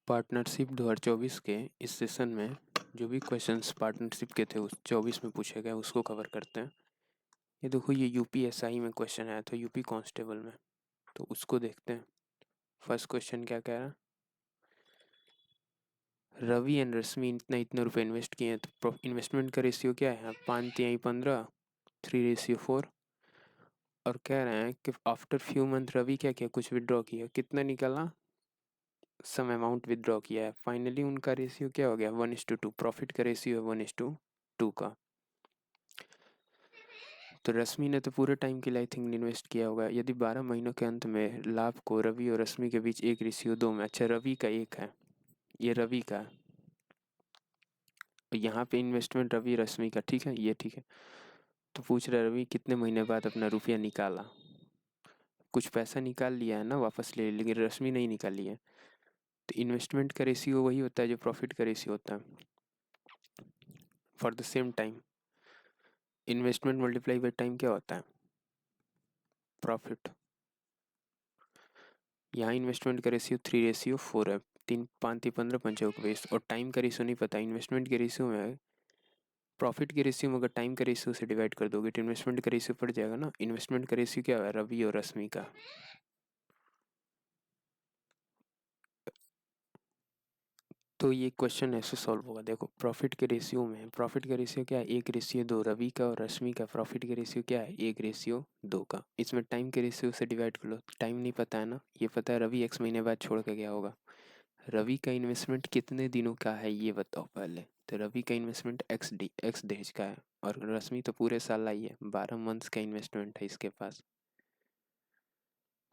Partnership 2024 के इस session में जो भी क्वेश्चंस पार्टनरशिप के थे उस 24 में पूछे गए उसको कवर करते हैं। ये देखो, ये यूपीएसआई में क्वेश्चन आया था, यूपी कांस्टेबल में, तो उसको देखते हैं। फर्स्ट क्वेश्चन क्या कह रहा है, रवि एंड रश्मि इतने रुपए इन्वेस्ट किए हैं, तो इन्वेस्टमेंट का रेशियो क्या है, 5/15, 3/4। और कह रहे हैं कि आफ्टर फ्यू मंथ रवि क्या किया, कुछ विड्रॉ किया, कितना निकाला, सम अमाउंट विदड्रॉ किया है। फाइनली उनका रेशियो क्या हो गया, 1:2। प्रॉफिट का रेशियो है 1:2 का। तो रश्मि ने तो पूरे टाइम के लिए आई थिंक इन्वेस्ट किया होगा। यदि 12 महीनों के अंत में लाभ को रवि और रश्मि के बीच 1:2 में, अच्छा रवि का 1 है, ये रवि का है, यहाँ पे इन्वेस्टमेंट रवि रश्मि का, ठीक है, ये ठीक है। तो पूछ रहा रवि कितने महीने बाद अपना रुपया निकाला, कुछ पैसा निकाल लिया है ना, वापस ले, लेकिन रश्मि नहीं निकाली है। तो इन्वेस्टमेंट का रेशियो वही होता है जो प्रॉफिट का रेशियो होता है। For the same time investment multiply by time क्या होता है, प्रॉफिट। यहाँ इन्वेस्टमेंट का रेशियो 3:4 है, 3×5=15, 5×1=20। और टाइम का रेशियो नहीं पता, इन्वेस्टमेंट के रेशियो में प्रॉफिट के रेशियो में अगर टाइम का रेशियो से डिवाइड कर दोगे तो इन्वेस्टमेंट का रेशियो पड़ जाएगा ना। इन्वेस्टमेंट का रेशियो क्या है, रवि और रश्मि का। तो ये क्वेश्चन ऐसे सॉल्व होगा, देखो प्रॉफिट के रेशियो में, प्रॉफिट का रेशियो क्या है, 1:2 रवि का, और रश्मि का प्रॉफिट के रेशियो क्या है, 1:2 का। इसमें टाइम के रेशियो से डिवाइड कर लो, टाइम नहीं पता है ना, ये पता है रवि x महीने बाद छोड़ के गया होगा। रवि का इन्वेस्टमेंट कितने दिनों का है ये बताओ पहले। तो रवि का इन्वेस्टमेंट एक्स डेज का है, और रश्मि तो पूरे साल आई है, 12 मंथ्स का इन्वेस्टमेंट है इसके पास।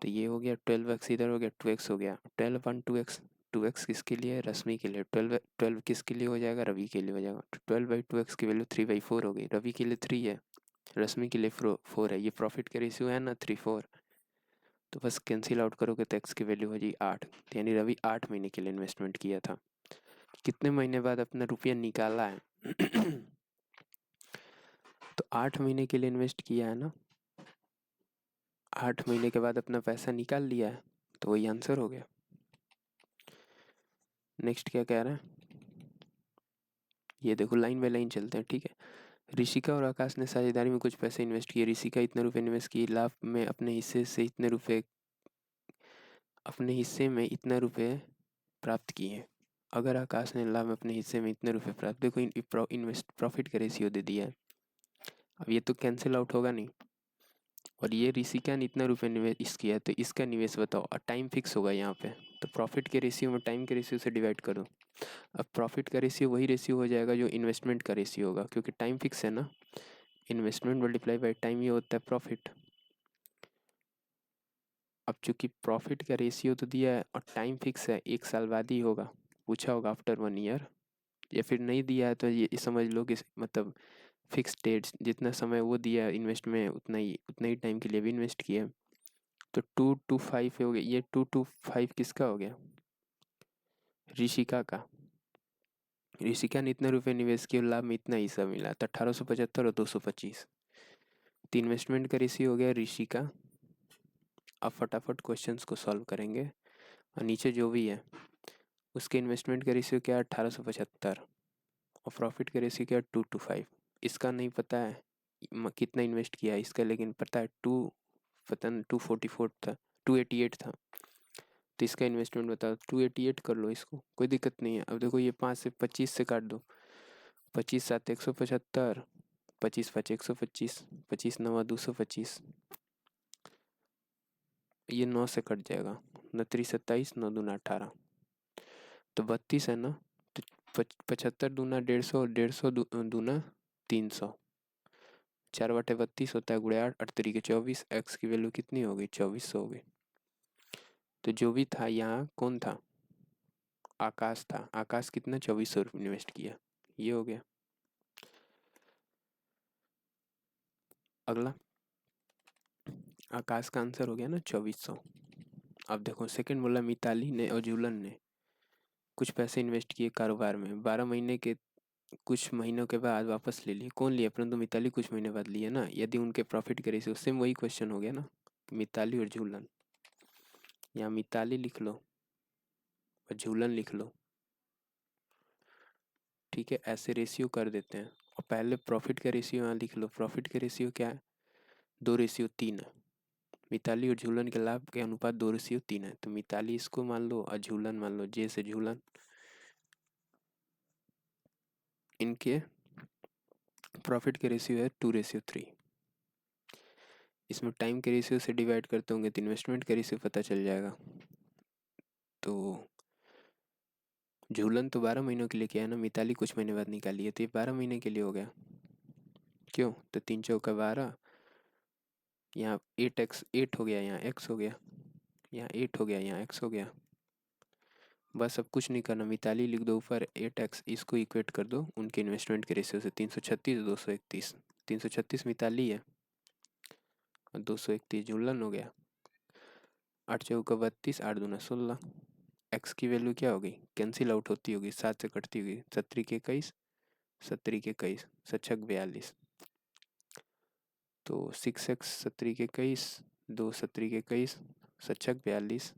तो ये हो गया 12x, इधर हो गया 2x, हो गया 12/2x। 2x किसके लिए है, रश्मि के लिए। 12 किसके लिए हो जाएगा, रवि के लिए हो जाएगा। तो 12/2x की वैल्यू 3/4 हो गई। रवि के लिए 3 है, रश्मि के लिए 4 है। ये प्रॉफिट का रेशियो है ना, 3/4। तो बस कैंसिल आउट करोगे तो x की वैल्यू हो जाएगी 8। तो यानी रवि 8 महीने के लिए इन्वेस्टमेंट किया था। कितने महीने बाद अपना रुपया निकाला है तो 8 महीने के लिए इन्वेस्ट किया है ना, 8 महीने के बाद अपना पैसा निकाल लिया है, तो वही आंसर हो गया। नेक्स्ट क्या कह रहा है, ये देखो लाइन बाय लाइन चलते हैं, ठीक है। ऋषिका और आकाश ने साझेदारी में कुछ पैसे इन्वेस्ट किए। ऋषिका इतने रुपए इन्वेस्ट किए, लाभ में अपने हिस्से से इतने रुपए, अपने हिस्से में इतने रुपए प्राप्त किए। अगर आकाश ने लाभ में अपने हिस्से में इतने रुपए प्राप्त, देखो इन्वेस्ट प्रॉफिट का रेशियो दे दिया है, अब ये तो कैंसिल आउट होगा नहीं। और ये ऋषिका ने इतना रुपये निवेश किया, तो इसका निवेश बताओ, और टाइम फिक्स होगा यहाँ पे। तो प्रॉफिट के रेशियो में टाइम के रेशियो से डिवाइड करो। अब प्रॉफिट का रेशियो वही रेशियो हो जाएगा जो इन्वेस्टमेंट का रेशियो होगा, क्योंकि टाइम फिक्स है ना। इन्वेस्टमेंट मल्टीप्लाई बाई टाइम, ये होता है प्रॉफिट। अब चूंकि प्रॉफिट का रेशियो तो दिया है और टाइम फिक्स है, 1 साल बाद ही होगा, पूछा होगा आफ्टर 1 ईयर, या फिर नहीं दिया है तो ये समझ लो कि मतलब फिक्स डेट, जितना समय वो दिया है इन्वेस्ट में उतना ही टाइम के लिए भी इन्वेस्ट किया। तो 2 to 5 हो गया, ये 2 to 5 किसका हो गया, ऋषिका का। ऋषिका ने इतने रुपए निवेश किए, लाभ में इतना हिस्सा मिला, तो 1875 और 225। तो इन्वेस्टमेंट का रेशियो हो गया ऋषिका। अब फटाफट क्वेश्चंस को सॉल्व करेंगे, और नीचे जो भी है उसके इन्वेस्टमेंट का रेशियो क्या है, 1875, और प्रॉफिट का रेशियो क्या है, 2 to 5। इसका नहीं पता है कितना इन्वेस्ट किया है इसका, लेकिन पता है पता नहीं 244 था, 288 था। तो इसका इन्वेस्टमेंट बताओ, 288 कर लो, इसको कोई दिक्कत नहीं है। अब देखो ये 5 से 25 से काट दो, 25×7 175, 25×5 125, 25×9 225, ये 9 से कट जाएगा, 9×3 27, 9×2 18, तो 32 है ना। तो 75×2 150, और 150×2 300, 4/32 होता है, गुणे 8, 8×3 24, एक्स की वैल्यू कितनी हो गई, 2400 हो गई। तो जो भी था यहाँ कौन था, आकाश था। आकाश कितना, 2400 इन्वेस्ट किया, ये हो गया। अगला आकाश का आंसर हो गया ना 2400। अब देखो सेकंड बोला, मिताली ने और जुलन ने कुछ पैसे इन्वेस्ट किए कारोबार में, 12 महीने के कुछ महीनों के बाद वापस ले लिए। कौन लिया, परंतु मिताली कुछ महीने बाद लिए ना। यदि उनके प्रॉफिट के रेशियो, सेम वही क्वेश्चन हो गया ना, मिताली और जुलन। यहाँ मिताली लिख लो, और झूलन लिख लो। ठीक है, ऐसे रेशियो कर देते हैं। और पहले प्रॉफिट का रेशियो यहाँ लिख लो। प्रॉफिट का रेशियो क्या है? 2:3 है। मिताली और झूलन के लाभ के अनुपात 2:3 है। तो मिताली इसको मान लो और झूलन मान लो, जे से झूलन। इनके प्रॉफिट के रेशियो है 2:3। इसमें टाइम के रेशियो से डिवाइड करते होंगे तो इन्वेस्टमेंट का रेशियो पता चल जाएगा। तो झूलन तो 12 महीनों के लिए किया है ना, मिताली कुछ महीने बाद निकाली है, तो ये 12 महीने के लिए हो गया। क्यों? तो 3 × 4 = 12। यहाँ 8x 8 हो गया, यहाँ x हो गया, यहाँ 8 हो गया, यहाँ x हो गया। बस अब कुछ नहीं करना, मिताली लिख दो ऊपर 8x, इसको इक्वेट कर दो उनके इन्वेस्टमेंट के रेशियो से। 336 231। 336 मिताली है और 231 झूलन हो गया। 8×4 = 32, 8×2 = 16। एक्स की वैल्यू क्या होगी? कैंसिल आउट होती होगी, 7 से कटती होगी। 17 × 21, 17 × 21, 7×6 = 42। तो 6x 17 × 21, 2 17 × 21, 7×6 = 42।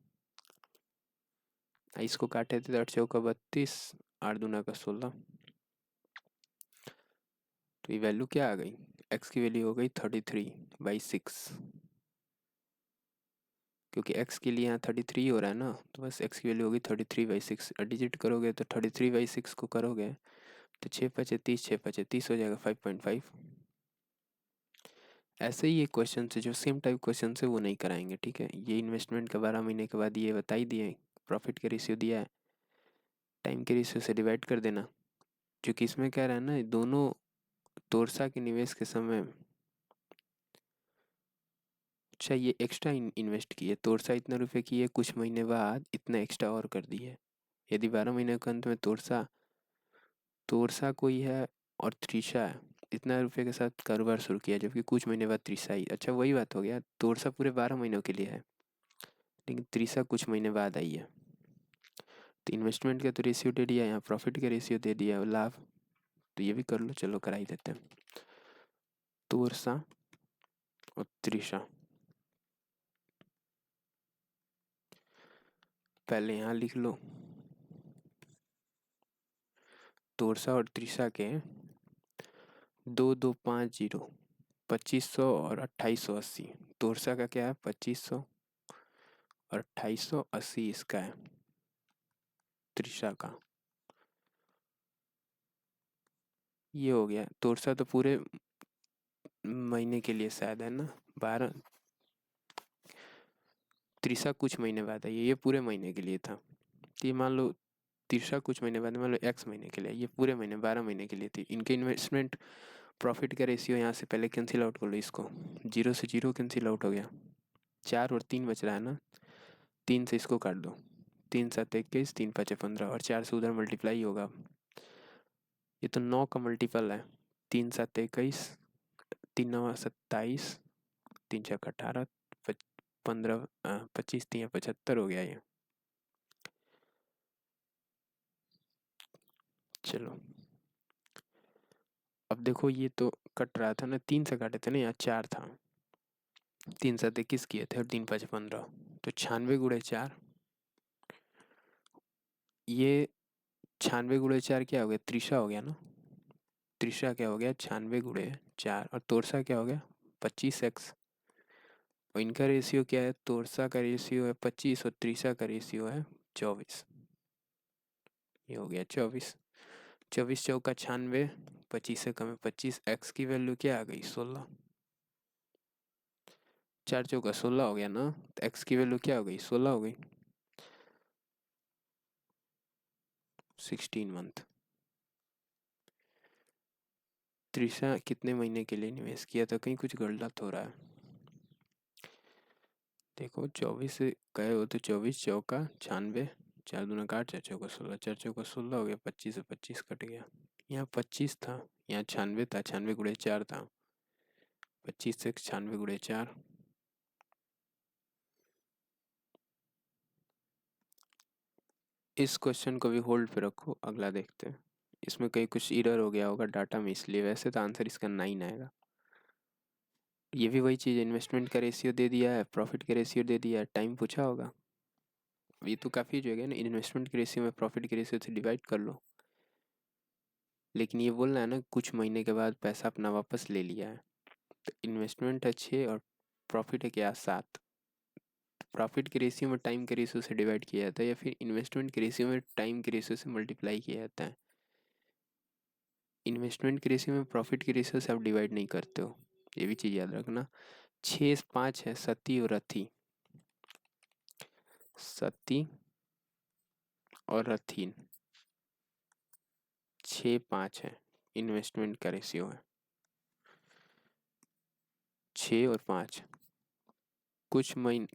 इसको काटे थे तो 8×4 = 32, 8×2 = 16। तो ये वैल्यू क्या आ गई? एक्स की वैल्यू हो गई 33/6। क्योंकि x के लिए यहाँ 33 हो रहा है ना, तो बस x की वैल्यू होगी 33/6। डिजिट करोगे तो 33/6 को करोगे तो 6×5 = 30, 6×5 = 30 हो जाएगा, 5.5। ऐसे ही एक क्वेश्चन से जो सेम टाइप क्वेश्चन से वो नहीं कराएंगे। ठीक है, ये इन्वेस्टमेंट का 12 महीने के बाद ये बता ही दिए। प्रॉफिट के रेशियो दिया है, टाइम के रेशियो से डिवाइड कर देना। क्योंकि इसमें कह रहा है ना, दोनों तोरसा के निवेश के समय अच्छा ये एक्स्ट्रा इन्वेस्ट किए, तोरसा इतना रुपए किए, कुछ महीने बाद इतना एक्स्ट्रा और कर दिए। यदि 12 महीने के अंत में तोरसा तोरसा कोई है और त्रिशा है, इतना रुपए के साथ कारोबार शुरू किया, जबकि कुछ महीने बाद त्रिशा आई। अच्छा वही बात हो गया, तोरसा पूरे 12 महीनों के लिए है, लेकिन त्रिशा कुछ महीने बाद आई है। तो इन्वेस्टमेंट का तो रेशियो दे दिया, यहाँ प्रॉफिट का रेशियो दे दिया, लाभ। तो ये भी कर लो, चलो करा ही देते हैं। तोरसा और त्रिशा, पहले यहाँ लिख लो तोरसा और त्रिशा के 2250, 2500 और 2880। तोरसा का क्या है? 2500 और 2880 इसका है त्रिशा का। ये हो गया। तोरसा तो पूरे महीने के लिए शायद है ना, 12। त्रिशा कुछ महीने बाद आई है, ये पूरे महीने के लिए था। तो ये मान लो त्रिशा कुछ महीने बाद, मान लो x महीने के लिए, ये पूरे महीने 12 महीने के लिए थी। इनके इन्वेस्टमेंट प्रॉफिट का रेशियो यहाँ से पहले कैंसिल आउट कर लो, इसको 0 से 0 कैंसिल आउट हो गया। 4 और 3 बच रहा है ना, 3 से इसको काट दो, 3×7 = 21, 3×5 = 15 और 4 से उधर मल्टीप्लाई होगा। ये तो 9 का मल्टीपल है। 3×7 = 21, 3×9 = 27, 3×6 = 18, 15, 25, 3 × 75 हो गया ये। चलो अब देखो, ये तो कट रहा था ना, 3 से काटे थे ना, यहाँ 4 था, 3×7 = 21 किए थे और 3×5 = 15, तो 96 × 4। ये 96 × 4 क्या हो गया? त्रिशा हो गया ना। त्रिशा क्या हो गया? 96 × 4। और तोरसा क्या हो गया? 25x। और इनका रेशियो क्या है? तोरसा का रेशियो है 25 और त्रिशा का रेशियो है 24। ये हो गया 24। 24×4 = 96, 25 से कम है 25। एक्स की वैल्यू क्या आ गई? 16। 4×4 = 16 हो गया ना, तो एक्स की वैल्यू क्या हो गई? 16 हो गई। 16 मंथ। त्रिशा कितने महीने के लिए निवेश किया था? कहीं कुछ गलत हो रहा है। देखो 24 से गए हो तो 24×4 = 96, 4×2 = 8, 4×4 = 16, 4×4 = 16 हो गया, 25 से 25 कट गया। यहाँ 25 था, यहाँ 96 था, 96 × 4 था, 25 से 96 × 4। इस क्वेश्चन को भी होल्ड पे रखो, अगला देखते हैं। इसमें कहीं कुछ एरर हो गया होगा डाटा में, इसलिए। वैसे तो आंसर इसका 9 आएगा। ये भी वही चीज़, इन्वेस्टमेंट का रेशियो दे दिया है, प्रॉफिट का रेशियो दे दिया है, टाइम पूछा होगा। ये तो काफ़ी हो जाएगा ना, इन्वेस्टमेंट के रेशियो में प्रॉफिट के रेशियो से डिवाइड कर लो। लेकिन ये बोलना है ना कुछ महीने के बाद पैसा अपना वापस ले लिया है, तो इन्वेस्टमेंट है 6 और प्रॉफिट है क्या 7। प्रॉफिट के रेशियो में टाइम के रेशियो से डिवाइड किया जाता है या फिर इन्वेस्टमेंट के रेशियो में टाइम के रेशियो से मल्टीप्लाई किया जाता है। इन्वेस्टमेंट के रेशियो में प्रॉफिट के रेशियो से आप डिवाइड नहीं करते हो, ये भी चीज़ याद रखना। 6 5 है सती और रथी, सती और रथीन 6 5 है, इन्वेस्टमेंट का रेशियो है 6 और 5। कुछ महीने,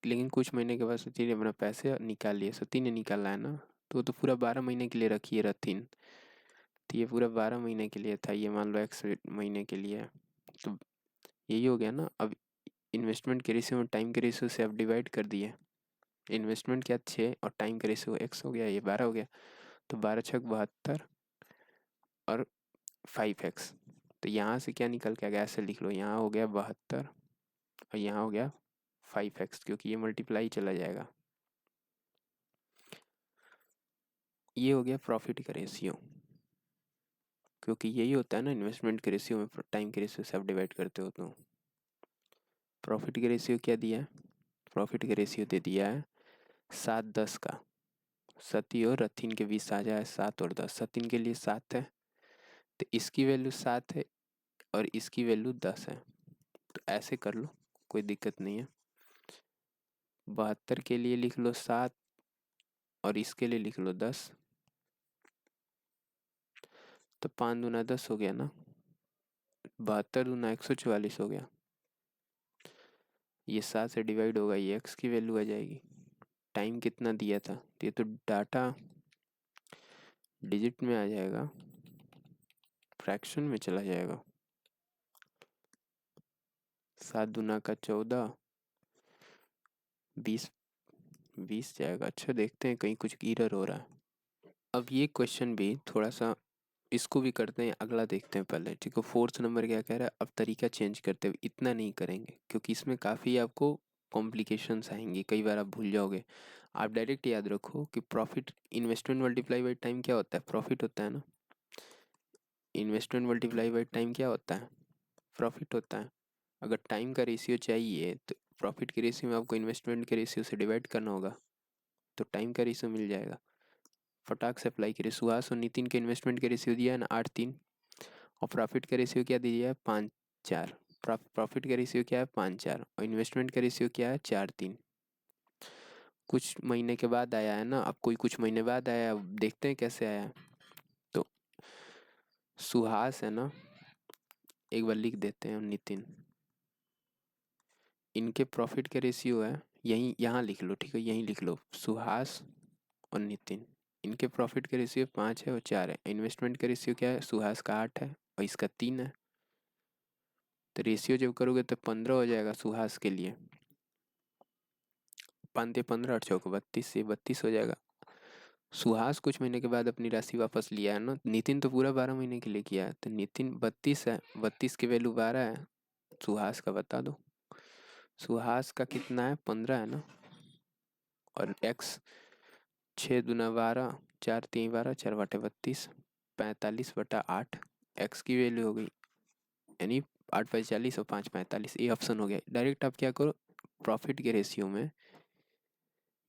लेकिन कुछ महीने के बाद सती ने अपना पैसे निकाल लिए, सती ने निकाला है ना, तो पूरा 12 महीने के लिए रखी है रथीन, तो ये पूरा 12 महीने के लिए था, ये मान लो एक्स महीने के लिए है। तो यही हो गया ना। अब इन्वेस्टमेंट के रेशियो में टाइम के रेशियो से आप डिवाइड कर दिए, इन्वेस्टमेंट क्या 6 और टाइम का रेशियो एक्स हो गया, ये 12 हो गया, तो 12 छक 72 और 5x। तो यहाँ से क्या निकल के आ गया, ऐसे लिख लो, यहाँ हो गया 72 और यहाँ हो गया 5x, क्योंकि ये मल्टीप्लाई चला जाएगा। ये हो गया प्रॉफिट का रेशियो, क्योंकि यही होता है ना इन्वेस्टमेंट के रेशियो में टाइम के रेशियो से आप डिवाइड करते हो। तो प्रॉफिट के रेशियो क्या दिया है, प्रॉफिट के रेशियो दे दिया है 7 10 का, सती और रथीन के बीच साझा है 7 और 10, सतीन के लिए 7 है तो इसकी वैल्यू 7 है और इसकी वैल्यू 10 है, तो ऐसे कर लो, कोई दिक्कत नहीं है। 72 के लिए लिख लो 7 और इसके लिए लिख लो 10, तो 5 दूना 10 हो गया ना, 72 दूना 144 हो गया। ये 7 से डिवाइड होगा, ये एक्स की वैल्यू आ जाएगी। टाइम कितना दिया था, तो ये तो डाटा डिजिट में आ जाएगा, फ्रैक्शन में चला जाएगा। 7 दूना का 14, 20 20 जाएगा। अच्छा देखते हैं कहीं कुछ एरर हो रहा है। अब ये क्वेश्चन भी थोड़ा सा, इसको भी करते हैं, अगला देखते हैं पहले, ठीक है। 4th नंबर क्या कह रहा है, अब तरीका चेंज करते हुए, इतना नहीं करेंगे क्योंकि इसमें काफ़ी आपको कॉम्प्लिकेशंस आएंगी, कई बार आप भूल जाओगे। आप डायरेक्ट याद रखो कि profit investment multiply by time क्या होता है, प्रॉफिट होता है ना। इन्वेस्टमेंट मल्टीप्लाई बाई टाइम क्या होता है, प्रॉफिट होता है। अगर टाइम का रेशियो चाहिए तो प्रॉफिट के रेशियो में आपको इन्वेस्टमेंट के रेशियो से डिवाइड करना होगा, तो टाइम का रेशियो मिल जाएगा। फटाक से अप्लाई करिए। सुहास और नितिन के इन्वेस्टमेंट के रेशियो दिया है ना 8 3, और प्रॉफिट का रेशियो क्या दिया है 5 4। प्रॉफिट का रेशियो क्या है 5 4 और इन्वेस्टमेंट का रेशियो क्या है 4 3। कुछ महीने के बाद आया है ना, अब कोई कुछ महीने बाद आया है, अब देखते हैं कैसे आया है। तो सुहास है ना, एक बार लिख देते हैं, नितिन, इनके प्रॉफिट का रेशियो है, यहीं यहाँ लिख लो, ठीक है, यहीं लिख लो, सुहास और नितिन, इनके प्रॉफिट का रेशियो 5 है और 4 है। इन्वेस्टमेंट का रेशियो क्या है, सुहास का 8 है और इसका 3 है, तो रेशियो जब करोगे तो 15 हो जाएगा सुहास के लिए, 5 15 और चौक 32 से 32 हो जाएगा। सुहास कुछ महीने के बाद अपनी राशि वापस लिया है ना, नितिन तो पूरा 12 महीने के लिए किया है, तो नितिन 32 है, 32 की वैल्यू 12 है, सुहास का बता दो। सुहास का कितना है 15 है ना, और एक्स 6 दूना 12, 4 3 12, 4 बटे 32, 45/8 एक्स की वैल्यू हो गई, यानी 8 5 40 और 5 45, ये ऑप्शन हो गया। डायरेक्ट आप क्या करो, प्रॉफिट के रेशियो में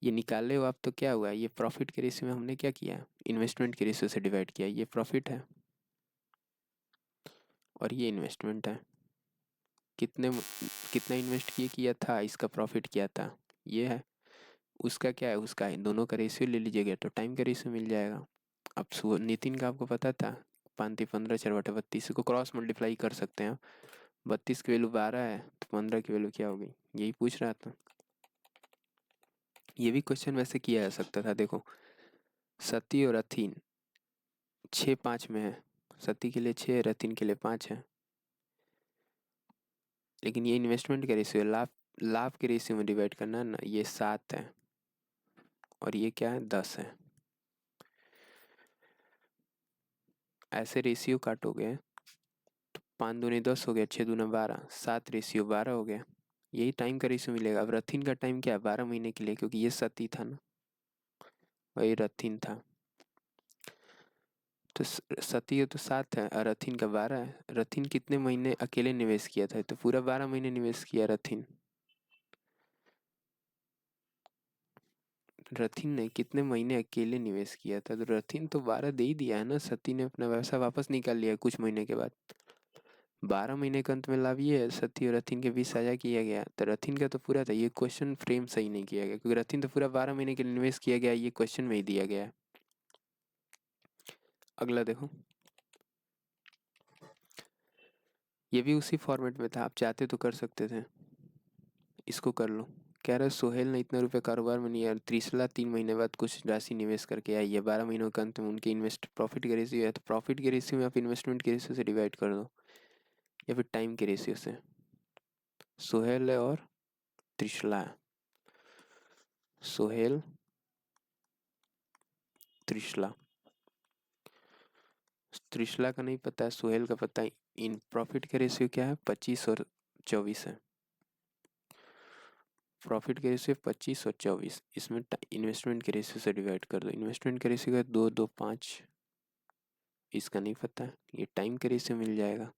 ये निकाले हो आप, तो क्या हुआ, ये प्रॉफिट के रेशियो में हमने क्या किया, इन्वेस्टमेंट के रेशियो से डिवाइड किया, ये प्रॉफिट है और ये इन्वेस्टमेंट है। कितने कितना इन्वेस्ट किया था, इसका प्रॉफिट क्या था, ये है। उसका क्या है, उसका है, दोनों का रेशियो ले लीजिएगा तो टाइम का रेशियो मिल जाएगा। अब नितिन का आपको पता था 5 3 15 4 बटे 32 को क्रॉस मल्टीप्लाई कर सकते हैं। 32 की वैल्यू 12 है तो 15 की वैल्यू क्या होगी, यही पूछ रहा था। ये भी क्वेश्चन वैसे किया जा सकता था, देखो सती और रथीन 6 5 में है, सती के लिए 6 रथीन के लिए 5 है, लेकिन ये इन्वेस्टमेंट का रेशियो, लाभ लाभ के रेशियो में डिवाइड करना है ना, ये 7 है और ये क्या है 10 है। ऐसे रेशियो काटोगे तो 5 दूनी 10 हो गया, 6 दूना 12, 7 रेशियो 12 हो गया, यही टाइम का रेशियो मिलेगा। अब रथिन का टाइम क्या है, 12 महीने के लिए, क्योंकि ये सती था ना, वही रथिन था। तो सती तो 7 है और रथिन का 12 है। रथिन कितने महीने अकेले निवेश किया था, तो पूरा 12 महीने निवेश किया रथिन। रथिन ने कितने महीने अकेले निवेश किया था, तो रथिन तो 12 दे ही दिया है ना, सती ने अपना व्यवसाय वापस निकाल लिया कुछ महीने के बाद। 12 महीने के अंत में लाभ ये है, सती और रथिन के बीच साझा किया गया, तो रथिन का तो पूरा था। ये क्वेश्चन फ्रेम सही नहीं किया गया, क्योंकि रथिन तो पूरा 12 महीने के लिए निवेश किया गया, ये क्वेश्चन में ही दिया गया है। अगला देखो, ये भी उसी फॉर्मेट में था, आप चाहते तो कर सकते थे, इसको कर लो। कह रहे सोहेल ने इतना रुपये कारोबार में नहीं है, त्रिशला 3 महीने बाद कुछ राशि निवेश करके आई है, 12 महीनों के अंत में उनके इन्वेस्ट प्रॉफिट के रेशियो है, तो प्रॉफिट के रेशियो में आप इन्वेस्टमेंट के रेशियो से डिवाइड कर दो, या फिर टाइम के रेशियो से। सोहेल है और त्रिशला है, सोहेल त्रिशला। त्रिशला का नहीं पता है, सोहेल का पता है। इन प्रॉफिट का रेशियो क्या है, 25 और 24 है। प्रॉफिट के रेशियो 25 और 24, इसमें इन्वेस्टमेंट के रेशियो से डिवाइड कर दो। इन्वेस्टमेंट का रेशियो है 2, 2, 5, इसका नहीं पता है। ये टाइम का रेशियो मिल जाएगा,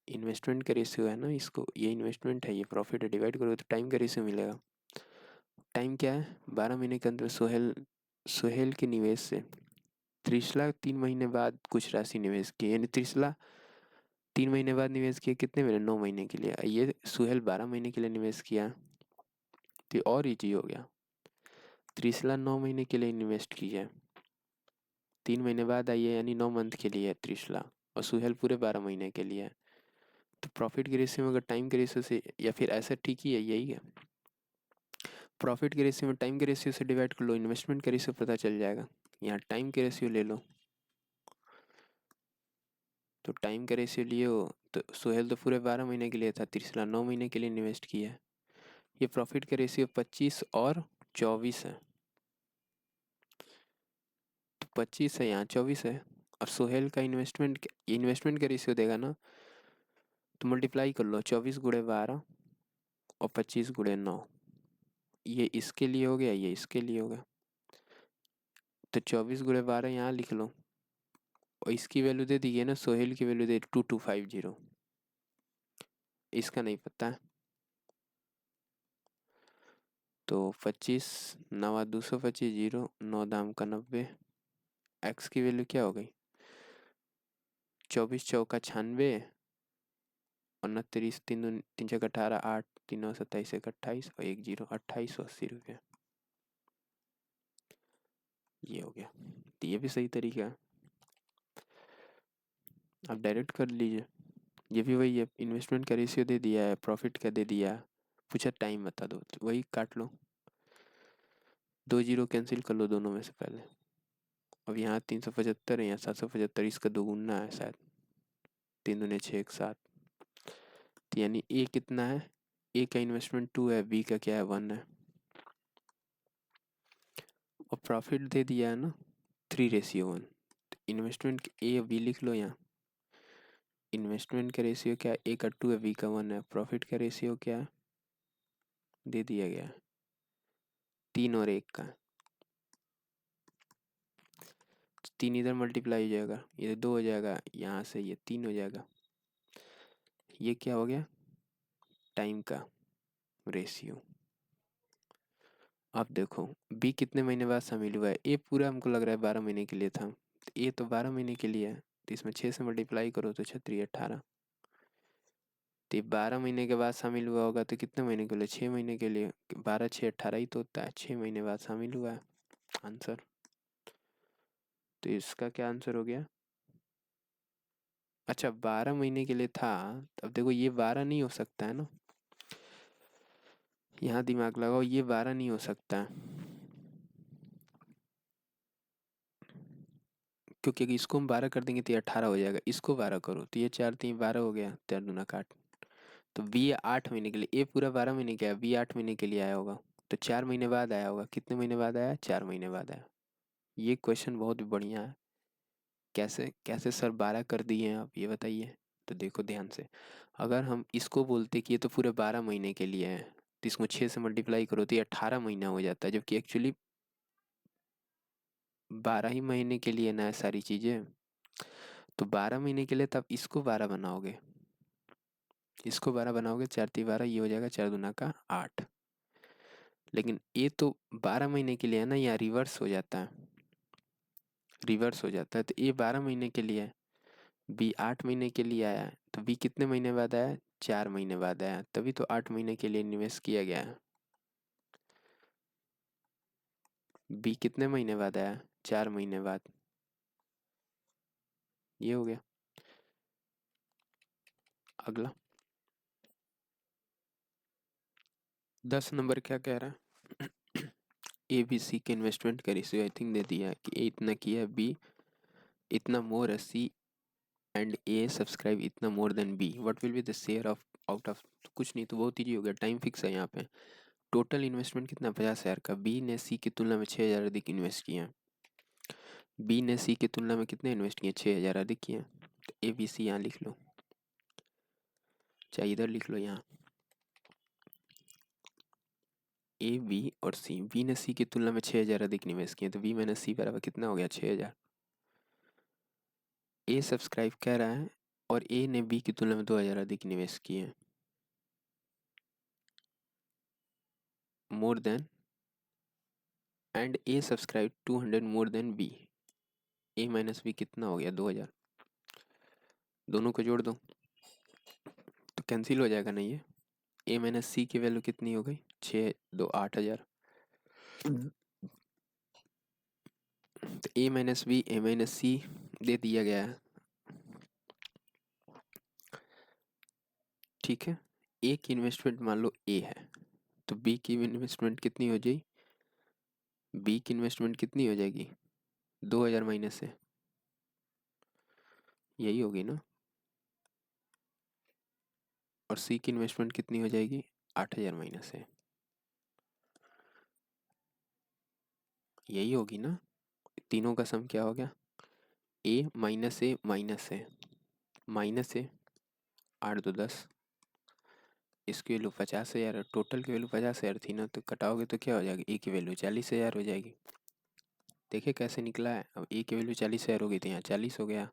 इन्वेस्टमेंट का रेशियो है ना, इसको ये इन्वेस्टमेंट है, ये प्रॉफिट है, डिवाइड करोगे तो टाइम का रेशियो मिलेगा। टाइम क्या है, 12 महीने के अंदर सोहेल सोहेल के निवेश से त्रिशला 3 महीने बाद कुछ राशि निवेश की, यानी त्रिशला 3 महीने बाद निवेश किया, कितने महीने, 9 महीने के लिए। ये सुहेल 12 महीने के लिए निवेश किया, तो और इजी हो गया। त्रिशला 9 महीने के लिए इन्वेस्ट की है, 3 महीने बाद आई है, यानी 9 मंथ के लिए है त्रिशला, और सुहेल पूरे 12 महीने के लिए है। तो प्रॉफिट के रेशियो में अगर टाइम के रेशियो से, या फिर ऐसा ठीक ही है, यही है, प्रॉफिट के रेशियो में टाइम के रेशियो से डिवाइड कर लो, इन्वेस्टमेंट का रेशियो पता चल जाएगा। यहाँ टाइम के रेशियो ले लो, तो टाइम का रेशियो लिए हो, तो सोहेल तो पूरे 12 महीने के लिए था, त्रिशला 9 महीने के लिए इन्वेस्ट किया है। ये प्रॉफिट का रेशियो 25 और 24 है, तो 25 है, यहाँ 24 है। अब सोहेल का इन्वेस्टमेंट का रेशियो देगा ना, तो मल्टीप्लाई कर लो, 24 गुणे 12 और 25 गुणे 9, ये इसके लिए हो गया, ये इसके लिए हो गया, तो 24 गुणे 12 यहाँ लिख लो, और इसकी वैल्यू दे दी है ना, सोहेल की वैल्यू दे 2250, इसका नहीं पता है, तो 25 नवा 225, 0 9 दाम का 90, एक्स की वैल्यू क्या हो गई, 24 चौका 96, और 29 तीन छः 18, 8 3 27 1 28, और 1 0 2880 रुपये, ये हो गया। तो ये भी सही तरीका है, आप डायरेक्ट कर लीजिए। ये भी वही है, इन्वेस्टमेंट का रेशियो दे दिया है, प्रॉफिट का दे दिया है, पूछा टाइम बता दो, तो वही काट लो, 2 जीरो कैंसिल कर लो दोनों में से पहले। अब यहाँ 375 है, यहाँ 775, इसका दोगुना है शायद, 3 दूने 6 1 7, तो यानी ए कितना है, ए का इन्वेस्टमेंट 2 है, बी का क्या है 1 है, और प्रॉफिट दे दिया है ना 3:1, तो इन्वेस्टमेंट ए बी लिख लो यहाँ। इन्वेस्टमेंट का रेशियो क्या है, ए का 2 है, बी का 1 है, प्रॉफिट का रेशियो क्या है, दे दिया गया है 3 और 1 का, 3 इधर मल्टीप्लाई हो जाएगा, ये 2 हो जाएगा, यहाँ से ये 3 हो जाएगा, ये क्या हो गया, टाइम का रेशियो। अब देखो बी कितने महीने बाद शामिल हुआ है, ए पूरा हमको लग रहा है 12 महीने के लिए था, तो ए तो 12 महीने के लिए है, तो इसमें 6 से मल्टीप्लाई करो तो 6 18, तो ये 12 महीने के बाद शामिल हुआ होगा, तो कितने महीने के लिए, 6 महीने के लिए, 12 6 18 ही तो होता है, 6 महीने बाद शामिल हुआ है आंसर। तो इसका क्या आंसर हो गया, अच्छा 12 महीने के लिए था, अब देखो ये 12 नहीं हो सकता है ना, यहाँ दिमाग लगाओ, ये 12 नहीं हो सकता है, क्योंकि अगर इसको हम 12 कर देंगे तो ये 18 हो जाएगा, इसको 12 करो तो ये 4 3 12 हो गया, 4 दूना काट, तो बी 8 महीने के लिए, ए पूरा 12 महीने का है, बी 8 महीने के लिए आया होगा, तो 4 महीने बाद आया होगा, कितने महीने बाद आया, 4 महीने बाद आया। ये क्वेश्चन बहुत बढ़िया है, कैसे कैसे सर 12 कर दिए हैं आप, ये बताइए। तो देखो ध्यान से, अगर हम इसको बोलते कि ये तो पूरे 12 महीने के लिए है, तो इसको 6 से मल्टीप्लाई करो तो ये 18 महीना हो जाता है, जबकि एक्चुअली 12 ही महीने के लिए ना है सारी चीज़ें। तो 12 महीने के लिए तब इसको 12 बनाओगे, इसको 12 बनाओगे, 4×3 12, ये हो जाएगा 4×2 = 8। लेकिन ये तो 12 महीने के लिए है ना, यहाँ रिवर्स हो जाता है, रिवर्स हो जाता है। तो ए 12 महीने के लिए है, बी 8 महीने के लिए आया है, तो बी कितने महीने बाद आया, 4 महीने बाद आया, तभी तो 8 महीने के लिए निवेश किया गया है। बी कितने महीने बाद आया, 4 महीने बाद। ये हो गया। अगला 10 नंबर क्या कह रहा है, ए बी सी के इन्वेस्टमेंट का रेशियो आई थिंक दे दिया है कि ए इतना किया है, बी इतना मोर है, सी एंड ए सब्सक्राइब इतना more than B, what will be the share of out of, कुछ नहीं तो बहुत ईजी हो गया, टाइम फिक्स है यहाँ पे। टोटल इन्वेस्टमेंट कितना, 50,000 का। बी ने सी की तुलना में 6,000 अधिक इन्वेस्ट किए हैं, बी ने सी की तुलना में कितने इन्वेस्ट किए, 6,000 अधिक किए हैं। तो ए बी सी यहाँ लिख लो, चाहे इधर लिख लो यहाँ, ए बी और सी। बी ने सी की तुलना में 6,000 अधिक निवेश किए, तो बी माइनस सी बराबर कितना हो गया, 6,000। ए सब्सक्राइब कह रहा है और ए ने बी की तुलना में 2,000 अधिक निवेश किए हैं, more than, and A subscribe 200 more than B. A minus B कितना हो गया, 2,000। दोनों को जोड़ दो तो कैंसिल हो जाएगा ना ये। ए माइनस सी की वैल्यू कितनी हो गई, 6×2 = 8,000। तो ए माइनस बी, ए माइनस सी दे दिया गया है, ठीक है। ए की इन्वेस्टमेंट मान लो ए है, तो बी की इन्वेस्टमेंट कितनी हो जाएगी, बी की इन्वेस्टमेंट कितनी हो जाएगी, 2,000 माइनस से, यही होगी ना। और सी की इन्वेस्टमेंट कितनी हो जाएगी, 8,000 माइनस से, यही होगी ना। तीनों का सम क्या हो गया, ए माइनस ए माइनस है, माइनस ए, 8×2 = 10, इसकी वैल्यू 50,000 है, टोटल की वैल्यू 50,000 थी ना, तो कटाओगे तो क्या हो जाएगी, ए की वैल्यू 40,000 हो जाएगी। देखिए कैसे निकला है, अब ए की वैल्यू 40,000 हो गई थी, यहाँ 40 हो गया।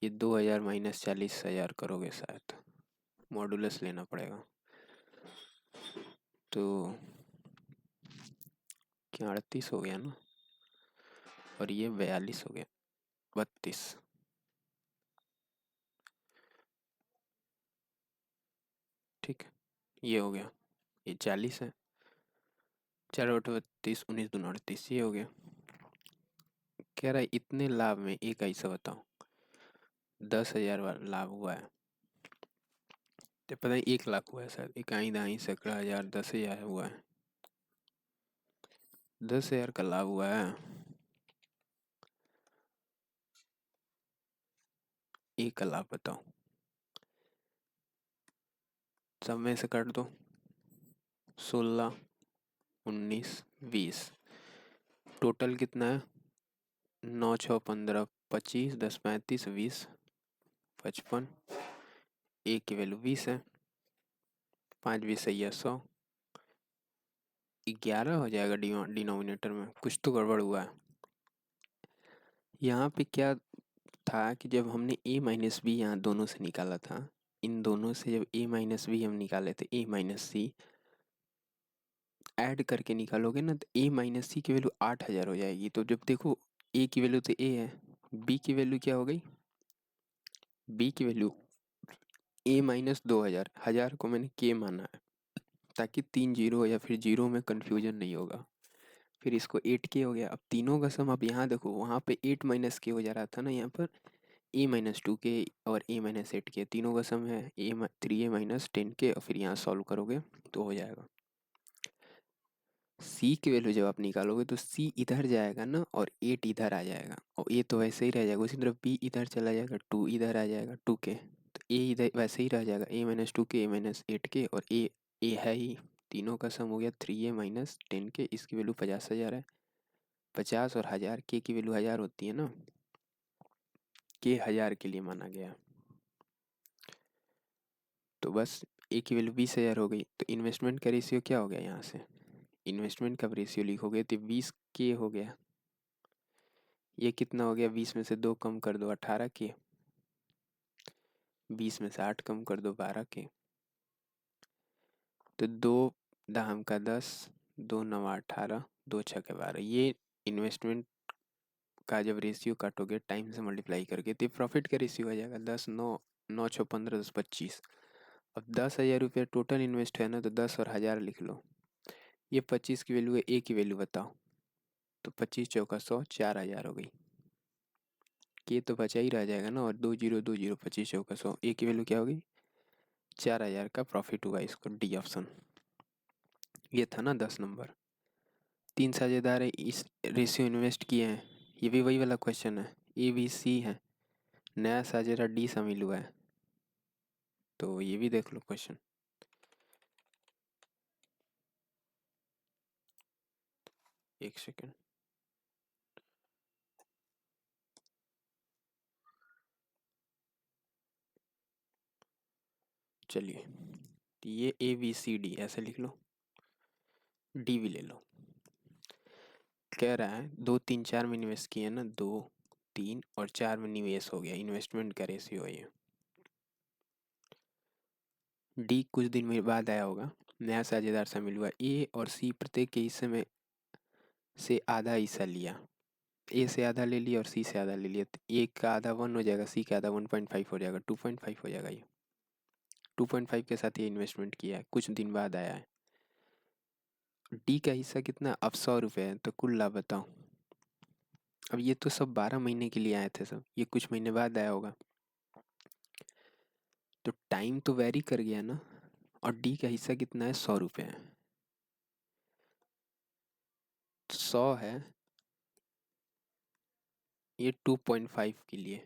ये 2,000 माइनस 40,000 करोगे शायद, मॉडुलस लेना पड़ेगा, तो क्या 38 हो गया ना, और ये 42 हो गया, 32। ठीक है, ये हो गया, ये 40 है, 4×8 = 32, 19×2 = 38, ये हो गया। कह रहा है इतने लाभ में एक ऐसा बताओ 10,000 वाला लाभ हुआ है, तो पता नहीं 1 लाख हुआ है शायद, इकाई दाई सैकड़ा हजार, 10,000 हुआ है, 10,000 का लाभ हुआ है, एक का लाभ बताओ, सब में से काट दो, 16, 19, 20, टोटल कितना है, 9×6 = 15, 25, 10×35, 20, 55, एक की वैल्यू 20 है, 5×20 = 100, 11 हो जाएगा डिनोमिनेटर में, कुछ तो गड़बड़ हुआ है। यहाँ पे क्या था कि जब हमने ए माइनस बी यहाँ दोनों से निकाला था, इन दोनों से जब ए माइनस बी हम निकाले थे, ए माइनस सी ऐड करके निकालोगे ना, तो ए माइनस सी की वैल्यू 8,000 हो जाएगी। तो जब देखो ए की वैल्यू तो ए है, बी की वैल्यू क्या हो गई, बी की वैल्यू ए माइनस 2,000, हजार को मैंने के माना है ताकि 3 जीरो या फिर जीरो में कन्फ्यूजन नहीं होगा। फिर इसको 8K हो गया। अब तीनों का सम, अब यहाँ देखो वहाँ पे 8 माइनस के हो जा रहा था ना, यहाँ पर ए माइनस 2K और ए माइनस 8K, तीनों का सम है 3A माइनस 10K, और फिर यहाँ सॉल्व करोगे तो हो जाएगा। सी की वैल्यू जब आप निकालोगे तो सी इधर जाएगा ना, और 8 इधर आ जाएगा, और ए तो वैसे ही रह जाएगा, उसी तरह बी इधर चला जाएगा, 2 इधर आ जाएगा, 2K, तो ए इधर वैसे ही रह जाएगा, ए माइनस 2K, ए माइनस 8K, और ए है ही, तीनों का सम हो गया 3A माइनस 10K। इसकी वैल्यू 50,000 है, 50 और 1,000, के की वैल्यू 1,000 होती है ना, के 1,000 के लिए माना गया। तो बस ए की वैल्यू 20,000 हो गई, तो इन्वेस्टमेंट का रेशियो क्या हो गया यहाँ से, इन्वेस्टमेंट का रेशियो लिखोगे तो 20 के हो गया। ये कितना हो गया, 20 में से 2 कम कर दो 18 के, 20 में से 8 कम कर दो 12 के, तो 2 दाम का 10, 2 नवा 18, 2 छक्के 12। ये इन्वेस्टमेंट का जब रेशियो काटोगे टाइम से मल्टीप्लाई करके तो प्रॉफिट का रेशियो आ जाएगा 10, 9, 9 6 15, 10 25। अब 10,000 रुपये टोटल इन्वेस्ट है ना, तो 10 और 1000 लिख लो। ये 25 की वैल्यू है, ए की वैल्यू बताओ, तो 25 चौका 100, 4000 हो गई। के तो बचा ही रह जाएगा ना, और 2020, 25 चौका 100, ए की वैल्यू क्या होगी, 4000 का प्रॉफिट हुआ इसको, डी ऑप्शन। ये था ना 10 नंबर। 3 साझेदार है, इस रेशियो इन्वेस्ट किए हैं, ये भी वही वाला क्वेश्चन है, ए बी सी है, नया साझेदार डी शामिल हुआ है, तो ये भी देख लो क्वेश्चन। एक सेकेंड, चलिए, तो ये ए बी सी डी ऐसे लिख लो, डी भी ले लो। कह रहा है 2 3 4 में इन्वेस्ट किए ना, 2 3 और 4 में निवेश हो गया, इन्वेस्टमेंट का रेशियो है ये। डी कुछ दिन में बाद आया होगा, नया साझेदार शामिल हुआ, ए और सी प्रत्येक के हिस्से में से आधा हिस्सा लिया, ए से आधा ले लिया और सी से आधा ले लिया, तो ए का आधा 1 हो जाएगा, सी का आधा 1.5 हो जाएगा, 2.5 हो जाएगा। ये 2.5 के साथ ये इन्वेस्टमेंट किया है, कुछ दिन बाद आया है। डी का हिस्सा कितना, अब 100 रुपये है, तो कुल लाभ बताओ। अब ये तो सब 12 महीने के लिए आए थे सब, ये कुछ महीने बाद आया होगा, तो टाइम तो वेरी कर गया ना। और डी का हिस्सा कितना है, 100 रुपये है, 100 है, ये 2.5 के लिए।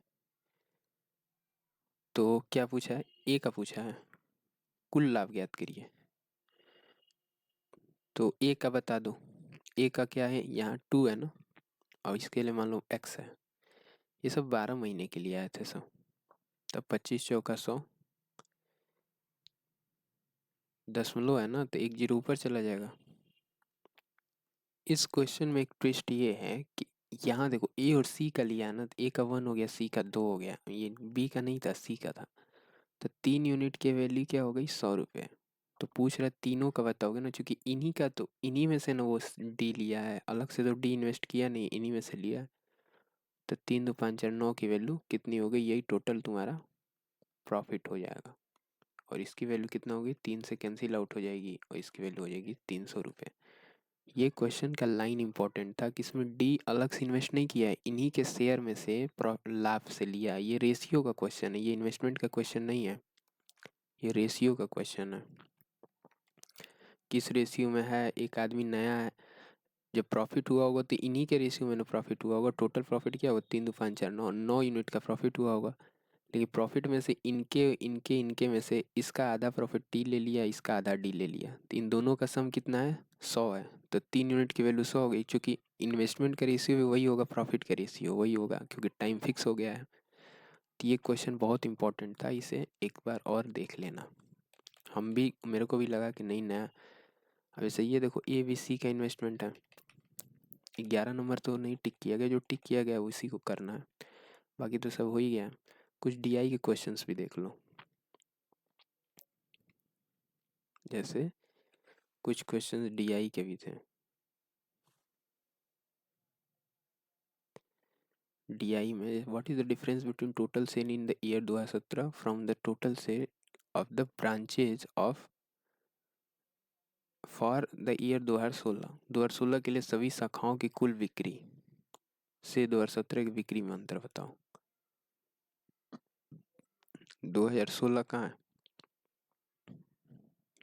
तो क्या पूछा है, ए का पूछा है, कुल लाभ ज्ञात करिए, तो ए का बता दो। ए का क्या है, यहाँ 2 है ना, और इसके लिए मान लो एक्स है। ये सब 12 महीने के लिए आए थे सब, तब 25 चौका 100, दशमलव है ना, तो 1 जीरो ऊपर चला जाएगा। इस क्वेश्चन में एक ट्विस्ट ये है कि यहाँ देखो ए और सी का लिया ना, तो ए का 1 हो गया, सी का 2 हो गया, ये बी का नहीं था, सी का था, तो 3 यूनिट की वैल्यू क्या हो गई, 100 रुपये। तो पूछ रहा तीनों का बताओगे ना, क्योंकि इन्हीं का तो इन्हीं में से ना वो डी लिया है, अलग से तो डी इन्वेस्ट किया नहीं, इन्हीं में से लिया है। तो 3 2 5 4 9 की वैल्यू कितनी हो गई, यही टोटल तुम्हारा प्रॉफिट हो जाएगा। और इसकी वैल्यू कितना होगी, 3 से कैंसिल आउट हो जाएगी, और इसकी वैल्यू हो जाएगी 300 रुपये। ये क्वेश्चन का लाइन इंपॉर्टेंट था कि इसमें डी अलग से इन्वेस्ट नहीं किया है, इन्हीं के शेयर में से लाभ से लिया। ये रेशियो का क्वेश्चन है, ये इन्वेस्टमेंट का क्वेश्चन नहीं है, ये रेशियो का क्वेश्चन है। किस रेशियो में है, एक आदमी नया है, जब प्रॉफिट हुआ होगा तो इन्हीं के रेशियो में ना प्रॉफिट हुआ होगा। टोटल प्रॉफिट क्या होगा, 3 2 5 4 9, 9 यूनिट का प्रॉफिट हुआ होगा, लेकिन प्रॉफिट में से इनके इनके इनके में से इसका आधा प्रॉफिट डी ले लिया, इसका आधा डी ले लिया, तो इन दोनों का सम कितना है, 100 है। तो 3 यूनिट की वैल्यू 100 हो गई, क्योंकि इन्वेस्टमेंट का रेशियो भी वही होगा, प्रॉफिट का रेशियो वही होगा, क्योंकि टाइम फिक्स हो गया है। तो ये क्वेश्चन बहुत इंपॉर्टेंट था, इसे एक बार और देख लेना। हम भी, मेरे को भी लगा कि नहीं नया। अब ऐसे ये देखो, ए बी सी का इन्वेस्टमेंट है, 11 नंबर तो नहीं टिक किया गया, जो टिक किया गया उसी को करना है, बाकी तो सब हो ही गया। कुछ डीआई के क्वेश्चंस भी देख लो, जैसे कुछ क्वेश्चंस डीआई के भी थे। डीआई में what is the difference between total sale in the year 2017 from the total sale of the branches of for the year 2016, 2016 के लिए सभी शाखाओं की कुल बिक्री से 2017 की बिक्री में अंतर बताओ। 2016 कहाँ है,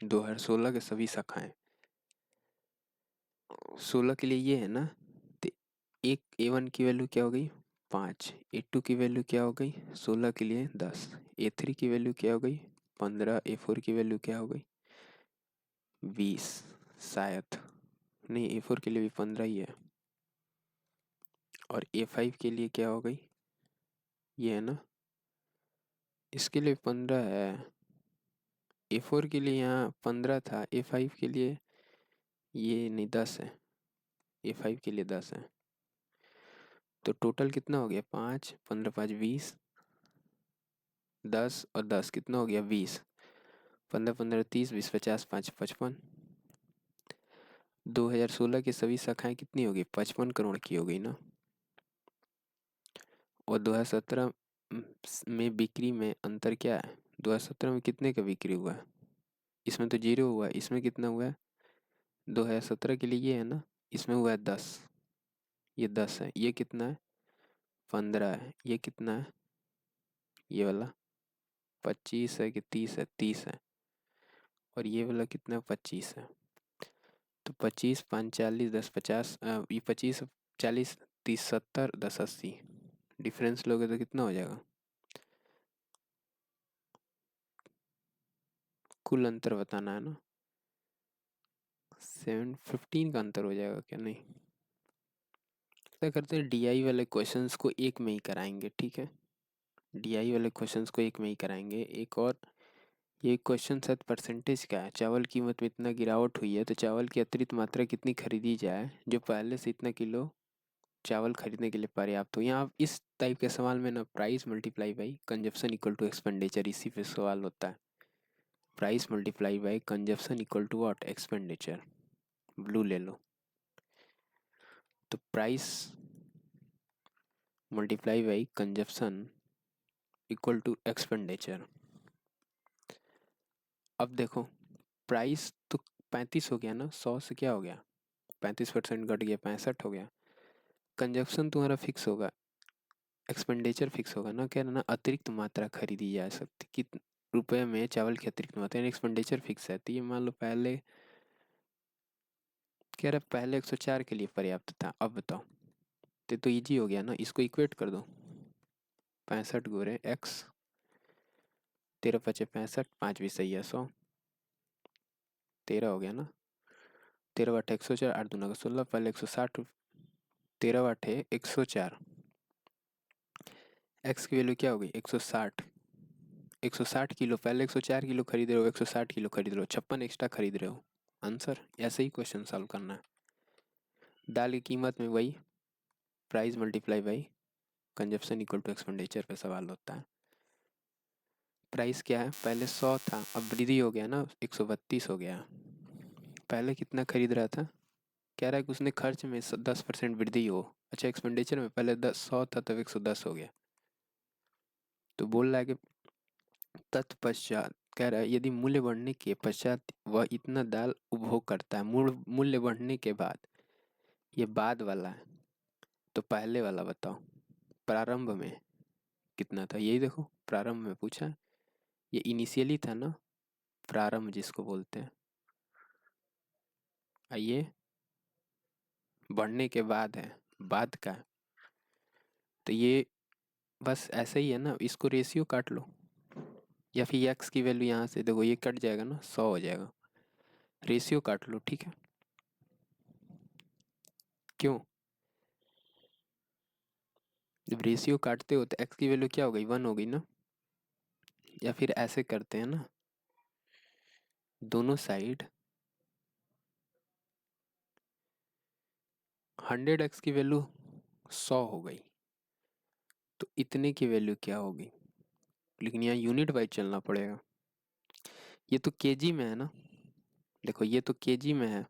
2016 के सभी शाखाएं, 16 के लिए ये है ना, तो एक A1 की वैल्यू क्या हो गई, 5, A2 की वैल्यू क्या हो गई, 16 के लिए 10, A3 की वैल्यू क्या हो गई, 15, A4 की वैल्यू क्या हो गई, 20, शायद नहीं, A4 के लिए भी 15 ही है, और A5 के लिए क्या हो गई, ये है ना, इसके लिए 15 है, A4 के लिए यहाँ 15 था, A5 के लिए ये नहीं 10 है, A5 के लिए 10 है। तो टोटल कितना हो गया, 5, 15, 5, 20, 10 और 10 कितना हो गया, 20, 15, 15, 30, 20, 50, 5, 55। 2016 की सभी शाखाएं कितनी होगी, 55 करोड़ की हो गई ना। और 2017 में बिक्री में अंतर क्या है, 2017 में कितने का बिक्री हुआ है, इसमें तो 0 हुआ है, इसमें कितना हुआ है, 2017 के लिए ये है ना, इसमें हुआ है 10, ये 10 है, ये कितना है, 15 है, ये कितना है, ये वाला 25 है कि 30 है, 30 है, और ये वाला कितना 25 है। तो 25, 5, 40, 10, 50, ये 25, 40, 30, 70, 10, 80, डिफरेंस लोगे तो कितना हो जाएगा, कुल अंतर बताना है ना, 715 का अंतर हो जाएगा क्या, नहीं। क्या करते हैं, डीआई वाले क्वेश्चंस को एक में ही कराएंगे, ठीक है, डीआई वाले क्वेश्चंस को एक में ही कराएंगे। एक और ये क्वेश्चन शायद परसेंटेज का है, चावल की कीमत में इतना गिरावट हुई है तो चावल की अतिरिक्त मात्रा कितनी खरीदी जाए जो पहले से इतना किलो चावल खरीदने के लिए पर्याप्त हो। यहाँ आप इस टाइप के सवाल में ना price multiply by consumption equal to expenditure, इसी पे सवाल होता है। Price multiply by consumption equal to what, expenditure. Blue ले लो, तो price multiply by consumption equal to expenditure. अब देखो प्राइस तो 35 हो गया ना, 100 से क्या हो गया, 35% घट गया, 65 हो गया। कंजप्शन तुम्हारा फिक्स होगा, एक्सपेंडिचर फिक्स होगा ना, क्या ना अतिरिक्त मात्रा खरीदी जा सकती, कितने रुपए में चावल की अतिरिक्त मात्रा, यानी एक्सपेंडिचर फिक्स है। तो ये मान लो पहले कह रहा पहले 104 के लिए पर्याप्त था, अब बताओ। तो इजी हो गया ना, इसको इक्वेट कर दो, 65 गोरे एक्स, 13 पचे 65, 5 भी सही है 100, 13 हो गया ना, 13 वाट 104, 8 दूना का 16, पहले 160, 13 वाट है 104, एक्स की वैल्यू क्या होगी 160, 160 किलो, पहले 104 किलो खरीद रहे हो, 160 किलो खरीद रहे हो, 56 एक्स्ट्रा खरीद रहे हो, आंसर। ऐसे ही क्वेश्चन सॉल्व करना है। दाल की कीमत में वही price multiply by consumption equal to expenditure पे सवाल होता है। प्राइस क्या है, पहले 100 था, अब वृद्धि हो गया ना, 132 हो गया। पहले कितना खरीद रहा था, कह रहा है कि उसने खर्च में 10% वृद्धि हो। अच्छा एक्सपेंडिचर में पहले 100 था तब 110 हो गया। तो बोल रहा है कि तत्पश्चात, कह रहा है यदि मूल्य बढ़ने के पश्चात वह इतना दाल उपभोग करता है, मूल्य बढ़ने के बाद, ये बाद वाला है, तो पहले वाला बताओ, प्रारंभ में कितना था, यही देखो प्रारंभ में पूछा है, ये इनिशियली था ना, प्रारंभ जिसको बोलते हैं, आइए बढ़ने के बाद है, बाद का है। तो ये बस ऐसा ही है ना, इसको रेशियो काट लो, या फिर एक्स की वैल्यू यहाँ से देखो, ये कट जाएगा ना, 100 हो जाएगा, रेशियो काट लो, ठीक है। क्यों, जब रेशियो काटते हो तो एक्स की वैल्यू क्या हो गई, 1 हो गई ना। या फिर ऐसे करते हैं ना, दोनों साइड 100x की वैल्यू 100 हो गई, तो इतने की वैल्यू क्या होगी, लेकिन यहाँ यूनिट वाइज चलना पड़ेगा। ये तो केजी में है ना, देखो ये तो केजी में है,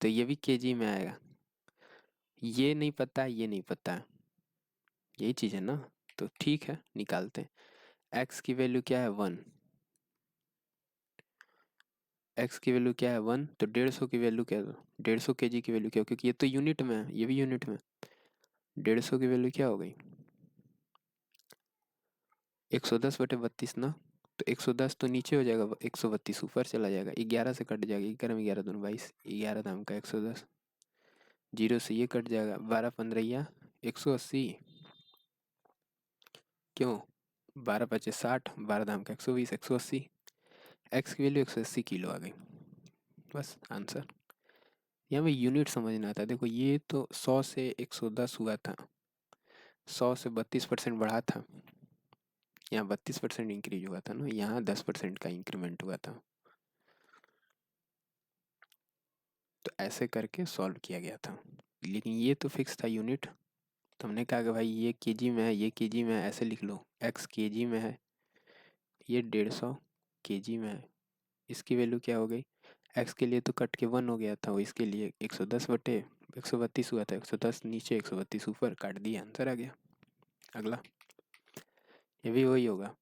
तो ये भी केजी में आएगा, ये नहीं पता, ये नहीं पता, यही चीज़ है ना। तो ठीक है निकालते हैं, एक्स की वैल्यू क्या है 1, एक्स की वैल्यू क्या है 1, तो 150 की वैल्यू क्या है, 150 केजी की वैल्यू क्या हो, क्योंकि ये तो यूनिट में है, ये भी यूनिट में, 150 की वैल्यू क्या हो गई 110/32 ना। तो 110 तो नीचे हो जाएगा, 132 ऊपर चला जाएगा, 11 से कट जाएगा, 11 में 11 दूनी 22, 11 दाम का 110, जीरो से ये कट जाएगा, 12 15 या 180, क्यों 12 पचे 60, 12 दाम का 120, 180, एक्स की वैल्यू 180 किलो आ गई, बस आंसर। यहाँ में यूनिट समझना था, देखो ये तो 100 से 110 हुआ था, 100 से 32% बढ़ा था, यहाँ 32% इंक्रीज हुआ था ना, यहाँ 10% का इंक्रीमेंट हुआ था। तो ऐसे करके सॉल्व किया गया था, लेकिन ये तो फिक्स था यूनिट। तो हमने कहा कि भाई ये केजी में है, ये केजी में है, ऐसे लिख लो, एक्स केजी में है, ये 150 केजी में है। इसकी वैल्यू क्या हो गई, एक्स के लिए तो कट के 1 हो गया था, वो इसके लिए 110 बटे 132 हुआ था, 110 नीचे 132 ऊपर, काट दिया, आंसर आ गया। अगला ये भी वही होगा,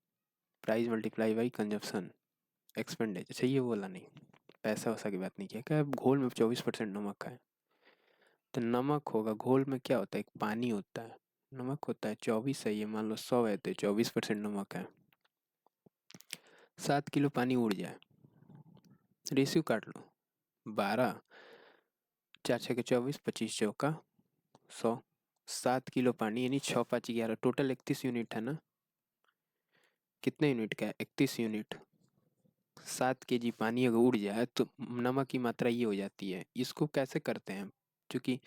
प्राइस मल्टीप्लाई बाई कंजप्शन एक्सपेंडेचर। अच्छा ये बोला नहीं, पैसा वैसा की बात नहीं किया, क्या घोल में 24% नमक है, तो नमक होगा, घोल में क्या होता है, एक पानी होता है, नमक होता है 24 है, ये मान लो 100 है तो 24% नमक है। 7 किलो पानी उड़ जाए, रेशियो काट लो, 12, 4 छः के 24, 25 चौका 100, 7 किलो पानी यानी 6 5 11, टोटल 31 यूनिट है ना, कितने यूनिट का है, 31 यूनिट। 7 केजी पानी अगर उड़ जाए तो नमक की मात्रा ये हो जाती है। इसको कैसे करते हैं, क्योंकि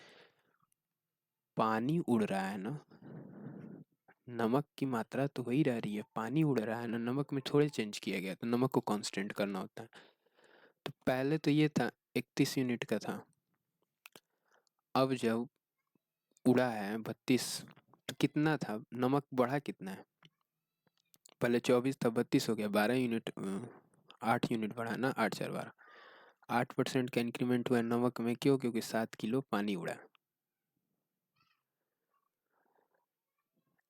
पानी उड़ रहा है ना, नमक की मात्रा तो वही रह रही है, पानी उड़ रहा है ना, नमक में थोड़े चेंज किया गया, तो नमक को कांस्टेंट करना होता है। तो पहले तो ये था 31 यूनिट का था, अब जब उड़ा है 32, तो कितना था, नमक बढ़ा कितना है, पहले 24 था 32 हो गया, 12 यूनिट, 8 यूनिट बढ़ा ना, 8 4 12, 8% का इंक्रीमेंट हुआ है नमक में, क्यों, क्योंकि 7 किलो पानी उड़ा।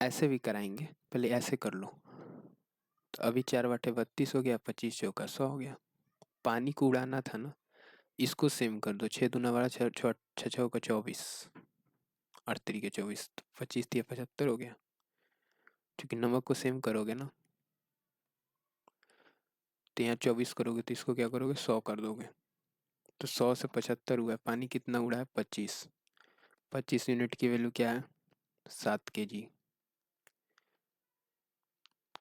ऐसे भी कराएंगे, पहले ऐसे कर लो, तो अभी 4 बटे 32 हो गया, 25 चौका 100 हो गया, पानी को उड़ाना था ना, इसको सेम कर दो, 6 दूना 12, 6 चौका 24, 8 तरीके 24, 25 दिया 75 हो गया, क्योंकि नमक को सेम करोगे ना, तो यहाँ 24 करोगे तो इसको क्या करोगे, 100 कर दोगे, तो 100 से 75 हुआ है, पानी कितना उड़ा है, 25, 25 यूनिट की वैल्यू क्या है, 7 केजी।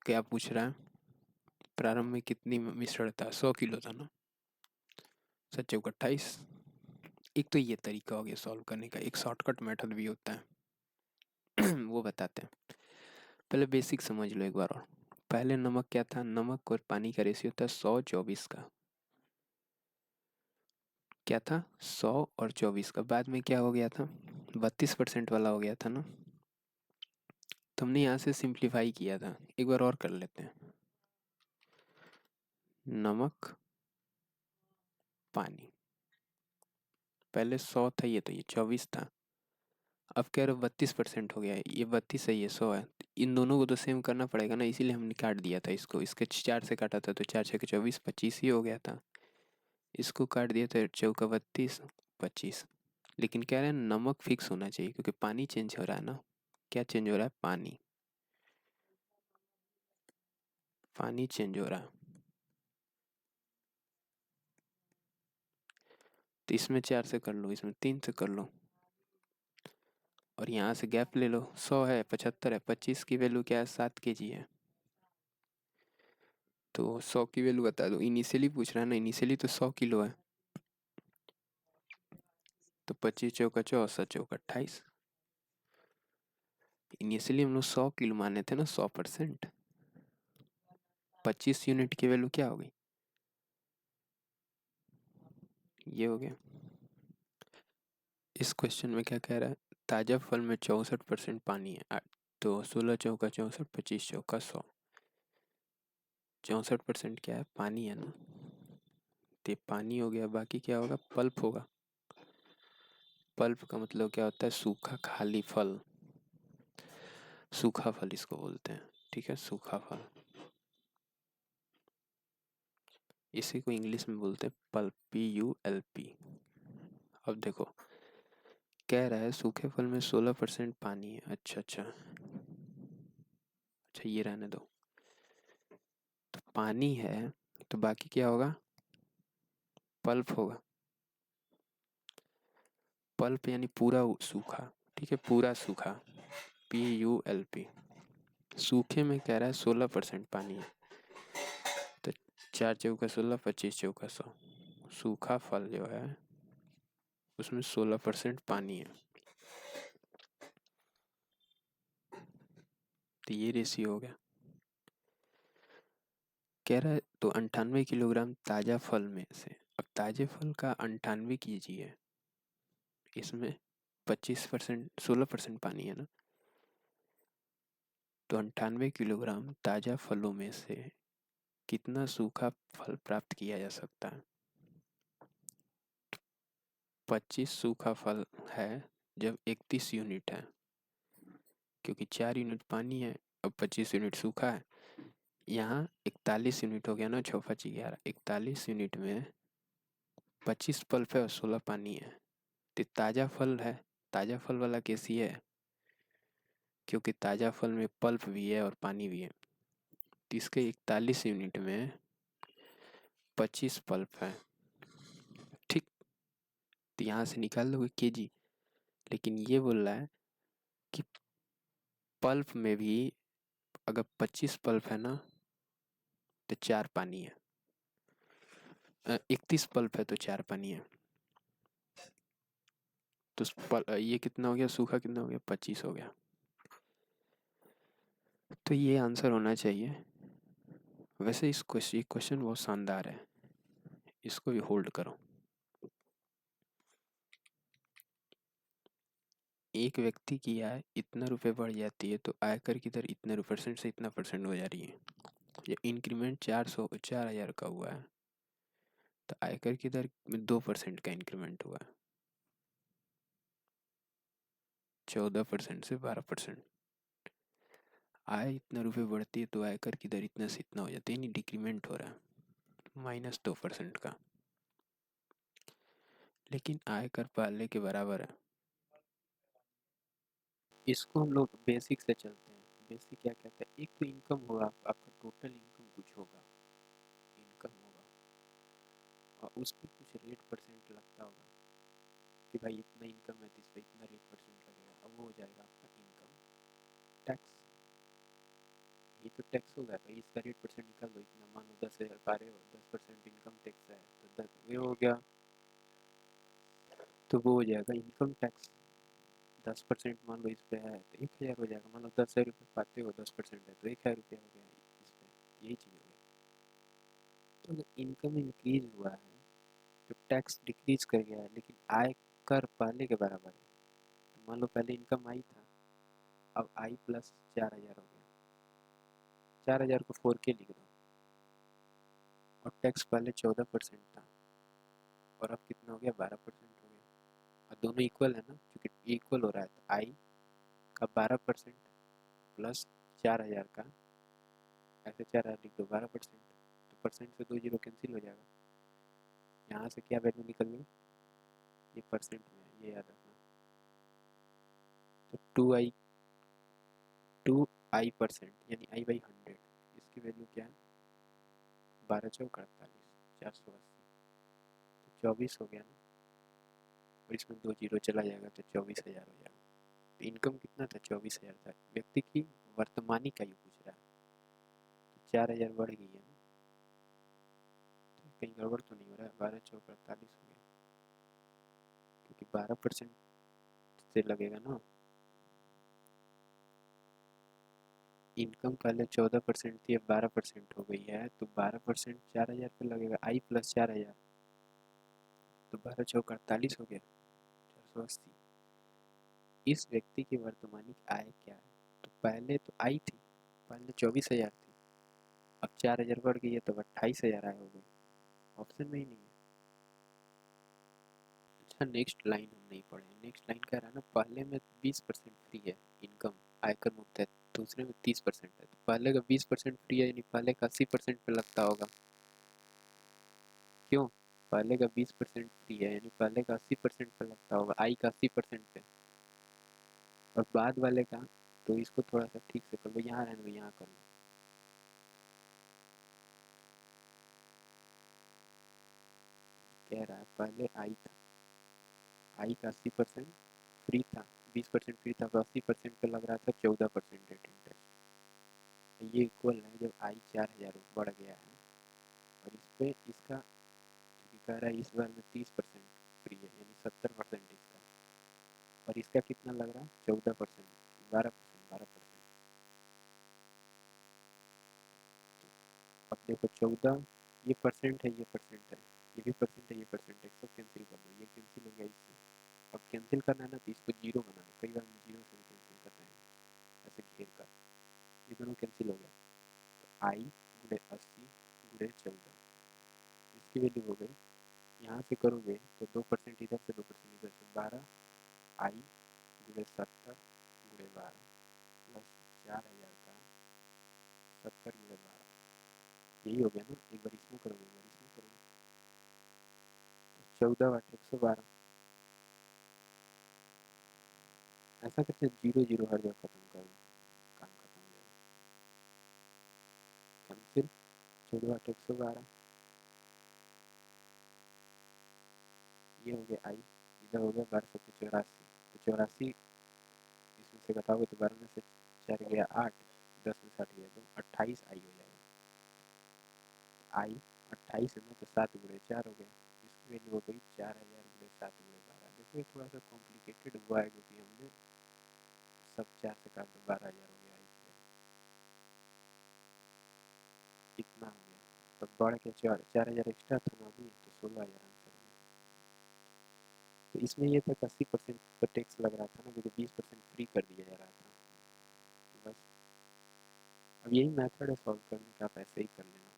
क्या पूछ रहा है, प्रारंभ में कितनी मिश्रण था, 100 किलो था ना, 7 चौक 28। एक तो ये तरीका हो गया सॉल्व करने का, एक शॉर्टकट मेथड भी होता है वो बताते हैं। पहले बेसिक समझ लो एक बार और, पहले नमक क्या था, नमक और पानी का रेशियो था 100-24 का, क्या था 100 और 24 का, बाद में क्या हो गया था, 32% वाला हो गया था ना, तो हमने यहाँ से सिंप्लीफाई किया था, एक बार और कर लेते हैं, नमक पानी, पहले 100 था, ये तो ये 24 था, अब कह रहे 32% हो गया है, ये 32 है, ये 100 है, इन दोनों को तो सेम करना पड़ेगा ना, इसीलिए हमने काट दिया था इसको, इसके 4 से काटा था तो 4 6 के 24, 25 ही हो गया था, इसको काट दिया तो चौका 32, 25। लेकिन कह रहे हैं नमक फिक्स होना चाहिए, क्योंकि पानी चेंज हो रहा है ना, क्या चेंज हो रहा है, पानी, पानी चेंज हो रहा है, तो इसमें 4 से कर लो, इसमें 3 से कर लो, और यहाँ से गैप ले लो, 100 है 75 है, 25 की वैल्यू क्या है, 7 केजी है, तो 100 की वैल्यू बता दो, इनिशियली पूछ रहा है ना, इनिशियली तो 100 किलो है, तो 25 चौका 64 चौका 28, इनिशियली हम लोग 100 किलो माने थे ना, 100%, 25 यूनिट की वैल्यू क्या हो गई, ये हो गया। इस क्वेश्चन में क्या कह रहा है, ताज़ा फल में 64% पानी है, तो 16 चौका 64, 25 चौका 100, 64% क्या है, पानी है ना, तो पानी हो गया, बाकी क्या होगा, पल्प होगा, पल्प का मतलब क्या होता है, सूखा खाली फल, सूखा फल इसको बोलते हैं, ठीक है, सूखा फल, इसी को इंग्लिश में बोलते हैं पल्प, PULP। अब देखो कह रहा है सूखे फल में 16% पानी है, अच्छा अच्छा अच्छा, ये रहने दो, तो पानी है, तो बाकी क्या होगा, पल्प होगा, पल्प यानी पूरा सूखा, ठीक है, पूरा सूखा, PULP, सूखे में कह रहा है 16% पानी है, तो 4 चौका 16, 25 चौका 100, सूखा फल जो है उसमें 16% पानी है, तो ये रेशियो हो गया, कह रहा है तो 98 किलोग्राम ताज़ा फल में से, अब ताजे फल का 98 कीजिए, इसमें 25% 16% पानी है ना, तो 98 किलोग्राम ताज़ा फलों में से कितना सूखा फल प्राप्त किया जा सकता है। 25 सूखा फल है जब 31 यूनिट है, क्योंकि 4 यूनिट पानी है, अब 25 यूनिट सूखा है। यहाँ 41 यूनिट हो गया ना, 6 5 11, 41 यूनिट में 25 पल्प है और 16 पानी है, तो ताज़ा फल है। ताज़ा फल वाला केस ये है क्योंकि ताज़ा फल में पल्प भी है और पानी भी है, तो इसके 41 यूनिट में 25 पल्प है, ठीक। तो यहाँ से निकाल लोगे केजी, लेकिन ये बोल रहा है कि पल्प में भी अगर 25 पल्प है ना तो 4 पानी है, 31 पल्प है तो 4 पानी है, तो ये कितना हो गया, सूखा कितना हो गया, 25 हो गया। तो ये आंसर होना चाहिए। वैसे इस क्वेश्चन बहुत शानदार है, इसको भी होल्ड करो। एक व्यक्ति की आय इतना रुपए बढ़ जाती है तो आयकर की दर इतने परसेंट से इतना परसेंट हो जा रही है। ये इंक्रीमेंट 4,000 का हुआ है, तो आयकर की दर में 2% का इंक्रीमेंट हुआ है, 14% से 12%। आय इतना रुपए बढ़ती है तो आयकर की दर इतना से इतना हो जाती है, नहीं डिक्रीमेंट हो रहा है, -2% का। लेकिन आयकर पहले के बराबर है। इसको हम लोग बेसिक से चलते हैं। बेसिक क्या कहते हैं, एक तो इनकम होगा, आपका टोटल इनकम कुछ होगा, इनकम होगा, और उस पर कुछ रेट परसेंट लगता होगा कि भाई इतना इनकम है तो इस पर इतना रेट परसेंट लगेगा, अब वो हो जाएगा आपका इनकम टैक्स। ये तो टैक्स होगा भाई, इसका रेट परसेंट निकाल दो, इतना मान लो 10,000 पा रहे हो, 10% इनकम टैक्स है तो 10 ये हो गया, तो वो हो जाएगा इनकम टैक्स। 10% मान लो इस पे है तो 1,000 हो जाएगा, मान लो 10,000 रुपये पाते हो, 10% है तो 1,000 रुपया हो गया इस पे, यही चीज़ हो गया। तो अगर इनकम इंक्रीज हुआ है तो टैक्स डिक्रीज कर गया है, लेकिन आय कर पहले के बराबर है। तो मान लो पहले इनकम आई था, अब आई प्लस 4,000 हो गया, 4,000 को 4 के लिख दो, और टैक्स पहले 14% था और अब कितना हो गया, 12% हो गया, और दोनों इक्वल है ना, क्योंकि इक्वल हो रहा है, तो आई का 12% प्लस 4,000 का, ऐसे 4,000 लिख दो, 12%, तो परसेंट से 2 जीरो कैंसिल हो जाएगा, यहाँ से क्या वैल्यू निकल गई, ये परसेंट में है, ये याद रखना। तो 2i यानी i बाई 100, इसकी वैल्यू क्या है, 12 चौक 48, 480, तो 24 हो गया ना, और इसमें 2 जीरो चला जाएगा तो 24,000 हो जाएगा। तो इनकम कितना था, 24,000 था, व्यक्ति की वर्तमानी का ही पूछ रहा है, तो 4,000 बढ़ गई है ना, तो कहीं गड़बड़ तो नहीं हो रहा है, 12 चौक 48 हो गया, क्योंकि 12% से लगेगा ना, इनकम पहले 14% थी, अब 12% हो गई है, तो 12% 4,000 पे लगेगा, आई प्लस 4,000, तो 12 चौक 48 हो गया, 480। इस व्यक्ति की वर्तमानिक आय क्या है, तो पहले तो आई थी, पहले 24,000 थी, अब 4,000 बढ़ गई है तो 28,000 आय हो गई, ऑप्शन में ही नहीं है। अच्छा, नेक्स्ट लाइन हम नहीं पढ़े, नेक्स्ट लाइन कह रहा है ना, पहले में 20% फ्री है इनकम, आयकर मुक्त है, दूसरे में 30% है, तो पहले का 20% फ्री है, यानी पहले का 80% पे लगता होगा, क्यों, पहले का 20% फ्री है यानी पहले का 80% पे लगता होगा, आई का 80% पे, और बाद वाले का, तो इसको थोड़ा सा ठीक से कर लो, यहाँ रहने दो, यहाँ कर लो, कह रहा है पहले आई था, आई का 80% फ्री था, 20% फ्री था, तो 80% पे लग रहा था 14% रेट इंटरेस्ट, ये इक्वल है जब आई 4,000 बढ़ गया है, और इस पे इसका क्योंकि कह रहा है इस बार में 30% फ्री है, यानी 70% इसका, और इसका कितना लग रहा है 14%, 12%, 12%, अब देखो 14 ये परसेंट है, ये परसेंट है, ये भी परसेंट है, ये परसेंट है, सब कैंसिल कर दो, ये कैंसिल हो गया इससे। अब कैंसिल करना है ना, तो इसको जीरो बनाना है, कई बार हम जीरो से भी कैंसिल करते हैं ऐसे घेर कर, ये दोनों कैंसिल हो गया। तो आई गुणे 80 गुणे 14, इसकी वैल्यू हो गई, यहाँ से करोगे तो 2% इधर से 2% इधर से 12 आई गुणे 70 गुणे 12 प्लस 4000 का 70 गुणे 12, यही हो गया ना। एक बार इसमें करोगे, एक बार इसमें करोगे, तो 14 × 112, ऐसा करते जीरो जीरो हर जगह खत्म कर दो, काम खत्म हो जाएगा। कैंसिल, 14 × 112, ये हो गया आई, इधर हो गया 12 × 84, तो 84 इसमें से घटाओगे तो 12 में से 4 गया 8, 10 में 60 गया तो 28 आई हो जाएगा। आई 28 है ना, तो 7 गुणे 4 हो गया, इसकी वैल्यू हो गई 4000 गुणे 7 गुणे 12। देखो ये थोड़ा सा कॉम्प्लिकेटेड हुआ है क्योंकि हमने सब 4 से काट दो, 12,000 हो गया आई की वैल्यू, इतना हो गया। तब बढ़ के 4000 एक्स्ट्रा था ना अभी, तो 16,000 आंसर हो गया। तो इसमें ये था कि 80% का टैक्स लग रहा था ना, क्योंकि 20% फ्री कर दिया जा रहा था। तो बस अब यही मेथड है सॉल्व करने का, आप ऐसे ही कर लेना।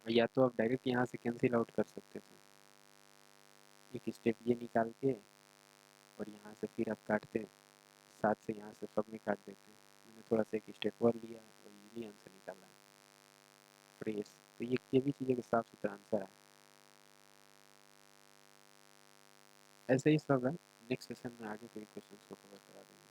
या तो आप डायरेक्ट यहाँ से कैंसिल आउट कर सकते थे, एक स्टेप ये निकाल के और यहाँ से फिर आप काटते, 7 से यहाँ से सब में काट देते। मैंने थोड़ा सा एक स्टेप और लिया है और इजीली आंसर निकाला है फ्रेश। तो ये भी चीज़ें कि साफ सुथरा आंसर है। ऐसे ही सब है, नेक्स्ट सेशन में आगे के क्वेश्चन को कवर करा देंगे।